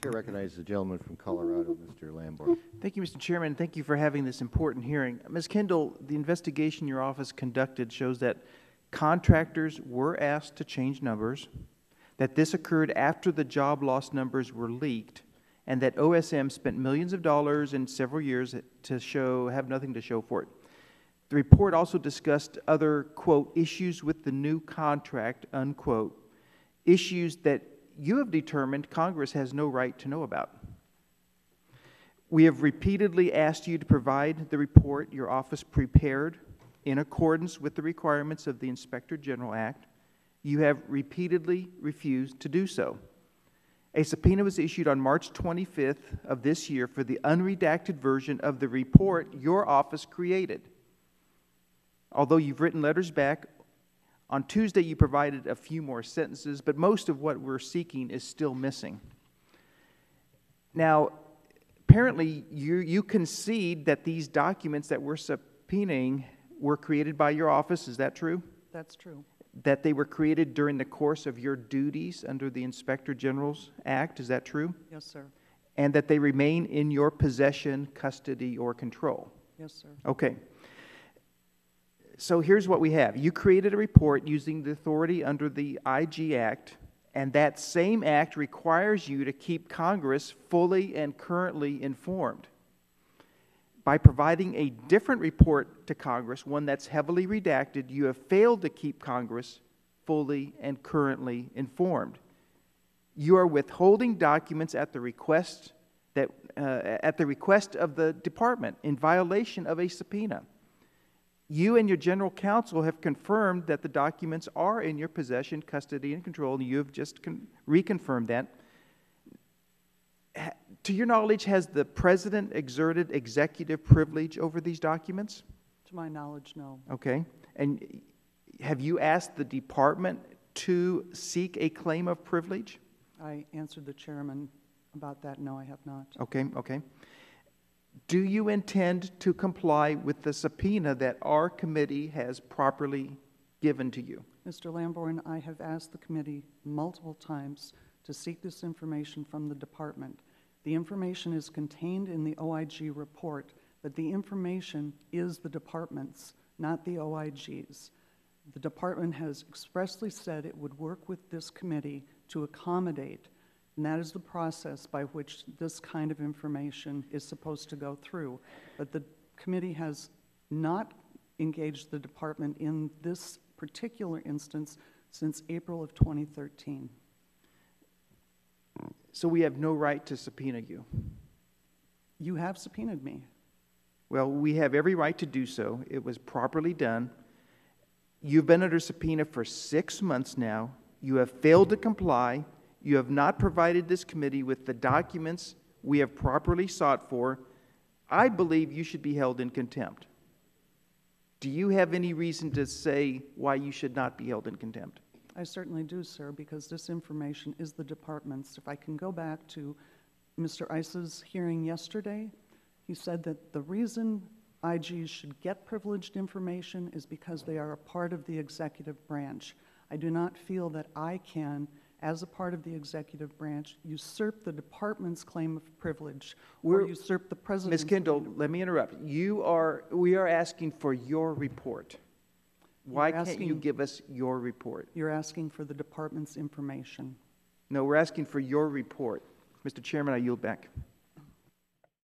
Chair recognizes the gentleman from Colorado, Mr. Lamborn. Thank you, Mr. Chairman. Thank you for having this important hearing. Ms. Kendall, the investigation your office conducted shows that contractors were asked to change numbers, that this occurred after the job loss numbers were leaked, and that OSM spent millions of dollars in several years to have nothing to show for it. The report also discussed other, quote, issues with the new contract, unquote, issues that you have determined Congress has no right to know about. We have repeatedly asked you to provide the report your office prepared in accordance with the requirements of the Inspector General Act. You have repeatedly refused to do so. A subpoena was issued on March 25th of this year for the unredacted version of the report your office created. Although you've written letters back, on Tuesday you provided a few more sentences, but most of what we're seeking is still missing. Now, apparently you concede that these documents that we're subpoenaing were created by your office. Is that true? That's true. That they were created during the course of your duties under the Inspector General's Act. Is that true? Yes, sir. And that they remain in your possession, custody, or control? Yes, sir. Okay. So here's what we have. You created a report using the authority under the IG Act, and that same act requires you to keep Congress fully and currently informed. By providing a different report to Congress, one that's heavily redacted, you have failed to keep Congress fully and currently informed. You are withholding documents at the request of the department in violation of a subpoena. You and your general counsel have confirmed that the documents are in your possession, custody, and control, and you have just reconfirmed that. To your knowledge, has the President exerted executive privilege over these documents? To my knowledge, no. Okay. And have you asked the department to seek a claim of privilege? I answered the chairman about that. No, I have not. Okay, okay. Do you intend to comply with the subpoena that our committee has properly given to you? Mr. Lamborn, I have asked the committee multiple times to seek this information from the department. The information is contained in the OIG report, but the information is the department's, not the OIG's. The department has expressly said it would work with this committee to accommodate, and that is the process by which this kind of information is supposed to go through. But the committee has not engaged the department in this particular instance since April of 2013. So we have no right to subpoena you? You have subpoenaed me. Well, we have every right to do so. It was properly done. You've been under subpoena for 6 months now. You have failed to comply. You have not provided this committee with the documents we have properly sought for. I believe you should be held in contempt. Do you have any reason to say why you should not be held in contempt? I certainly do, sir, because this information is the department's. If I can go back to Mr. Ice's hearing yesterday, he said that the reason IGs should get privileged information is because they are a part of the executive branch. I do not feel that I can, as a part of the executive branch, usurp the department's claim of privilege or usurp the president's. Ms. Kendall, let me interrupt. We are asking for your report. Why can't you give us your report? You're asking for the department's information. No, we're asking for your report. Mr. Chairman, I yield back.